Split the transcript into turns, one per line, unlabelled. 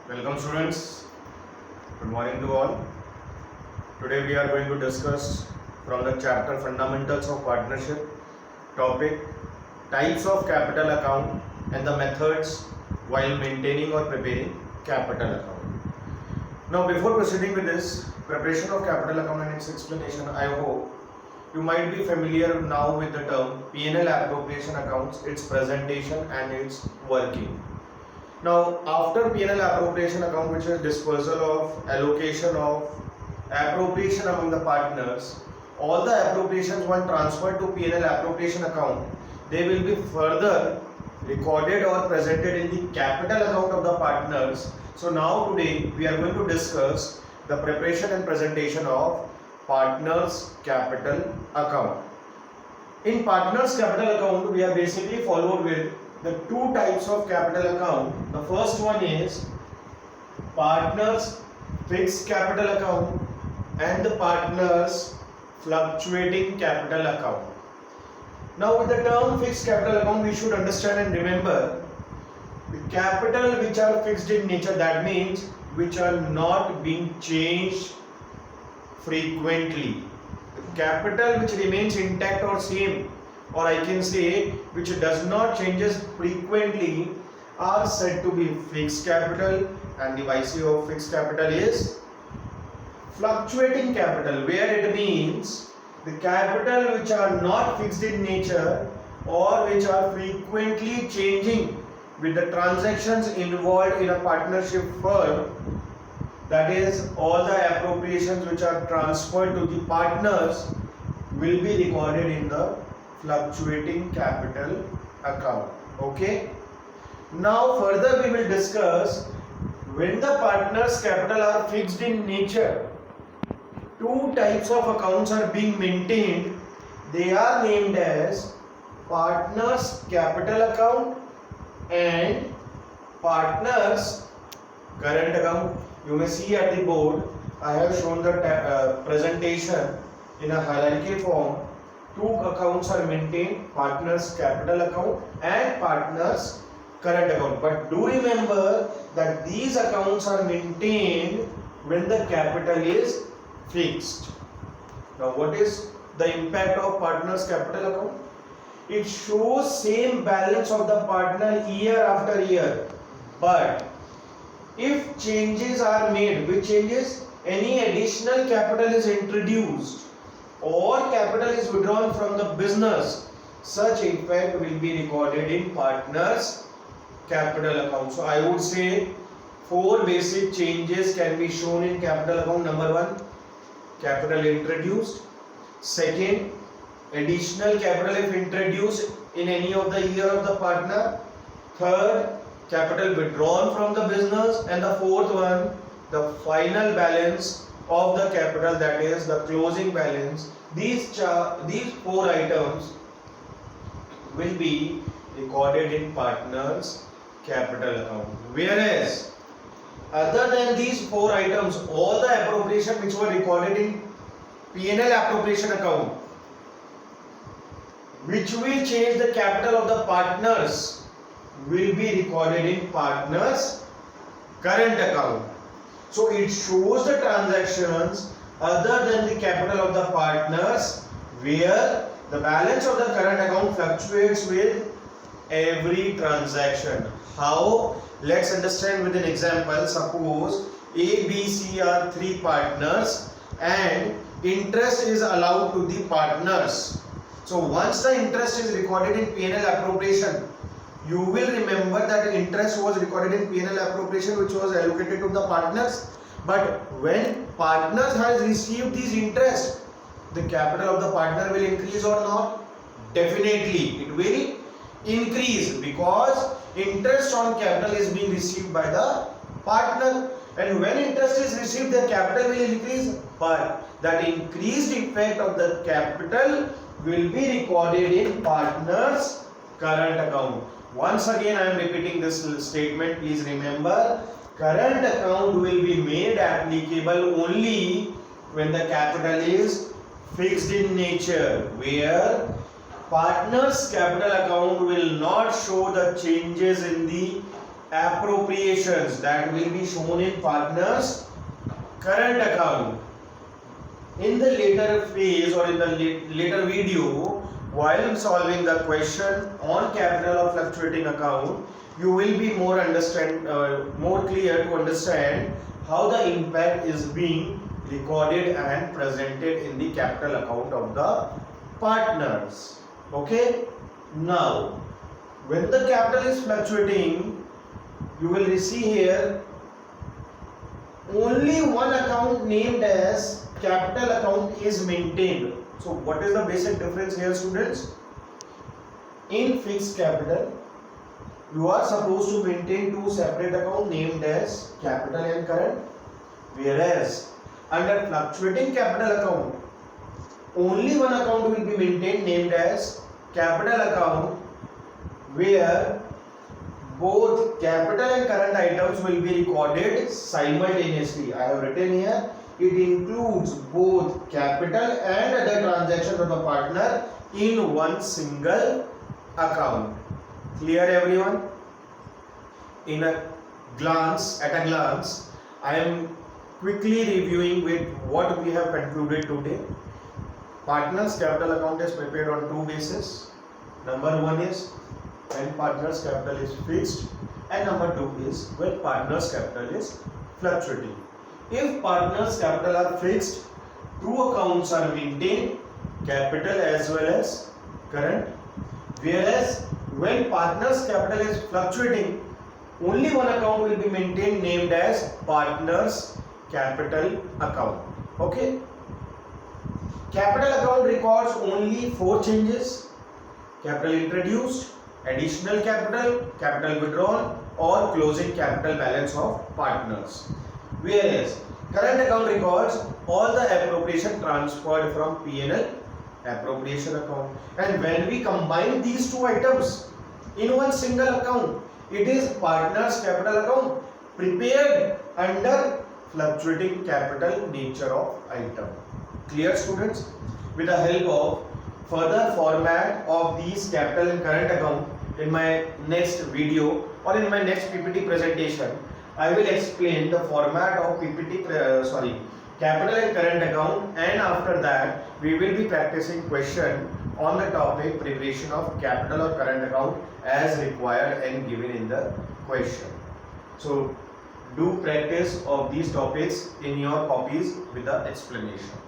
Welcome students, good morning to all. Today we are going to discuss from the chapter Fundamentals of Partnership topic Types of Capital Account and the methods while maintaining or preparing capital account. Now before proceeding with this preparation of capital account and its explanation, I hope you might be familiar now with the term P&L appropriation accounts, its presentation and its working. Now, after P&L appropriation account, which is dispersal of allocation of appropriation among the partners, all the appropriations when transferred to P&L appropriation account, they will be further recorded or presented in the capital account of the partners. So now today we are going to discuss the preparation and presentation of partners capital account. In partners capital account, we are basically followed with the two types of capital account. The first one is partners fixed capital account and the partners fluctuating capital account. Now with the term fixed capital account, we should understand and remember the capital which are fixed in nature, that means which are not being changed frequently. The capital which remains intact or same, or I can say which does not changes frequently, are said to be fixed capital, and the vice of fixed capital is fluctuating capital, where it means the capital which are not fixed in nature or which are frequently changing with the transactions involved in a partnership firm, that is all the appropriations which are transferred to the partners will be recorded in the fluctuating capital account. Okay. Now further we will discuss when the partners capital are fixed in nature, two types of accounts are being maintained. They are named as partners capital account and partners current account. You may see at the board I have shown the presentation in a hierarchical form. Two accounts are maintained, partners capital account and partners current account. But do remember that these accounts are maintained when the capital is fixed. Now what is the impact of partners capital account? It shows same balance of the partner year after year. But if changes are made, which changes? Any additional capital is introduced or capital is withdrawn from the business, such effect will be recorded in partners capital account. So I would say four basic changes can be shown in capital account. Number one, capital introduced. Second, additional capital if introduced in any of the year of the partner. Third, capital withdrawn from the business. And the fourth one, the final balance of the capital, that is the closing balance. These four items will be recorded in partners capital account. Whereas other than these four items, all the appropriation which were recorded in P&L appropriation account, which will change the capital of the partners, will be recorded in partners current account. So it shows the transactions other than the capital of the partners, where the balance of the current account fluctuates with every transaction. How? Let's understand with an example. Suppose A, B, C are three partners and interest is allowed to the partners. So once the interest is recorded in P&L appropriation, you will remember that interest was recorded in P&L appropriation which was allocated to the partners. But when partners has received these interest, the capital of the partner will increase or not? Definitely it will increase, because interest on capital is being received by the partner, and when interest is received the capital will increase, but that increased effect of the capital will be recorded in partners current account. Once again I am repeating this statement, please remember, current account will be made applicable only when the capital is fixed in nature, where partners capital account will not show the changes in the appropriations that will be shown in partners current account. In the later phase or in the later video, while solving the question on capital of fluctuating account, you will be more clear to understand how the impact is being recorded and presented in the capital account of the partners. Okay, now when the capital is fluctuating, you will see here only one account named as capital account is maintained. So what is the basic difference here, students? In fixed capital, you are supposed to maintain two separate accounts named as capital and current, whereas under fluctuating capital account, only one account will be maintained named as capital account, where both capital and current items will be recorded simultaneously. I have written here, it includes both capital and other transactions of the partner in one single account. Clear, everyone? At a glance, I am quickly reviewing with what we have concluded today. Partners capital account is prepared on two bases. Number one is when partners capital is fixed, and number two is when partners capital is fluctuating. If partners capital are fixed, two accounts are maintained, capital as well as current, whereas when partners capital is fluctuating, only one account will be maintained named as partners capital account. Okay, capital account records only four changes: capital introduced, additional capital, capital withdrawn, or closing capital balance of partners. Whereas current account records all the appropriation transferred from P&L appropriation account. And when we combine these two items in one single account, it is partners capital account prepared under fluctuating capital nature of item. Clear, students? With the help of further format of these capital and current account, in my next video or in my next PPT presentation, I will explain the format of capital and current account, and after that we will be practicing question on the topic preparation of capital or current account as required and given in the question. So do practice of these topics in your copies with the explanation.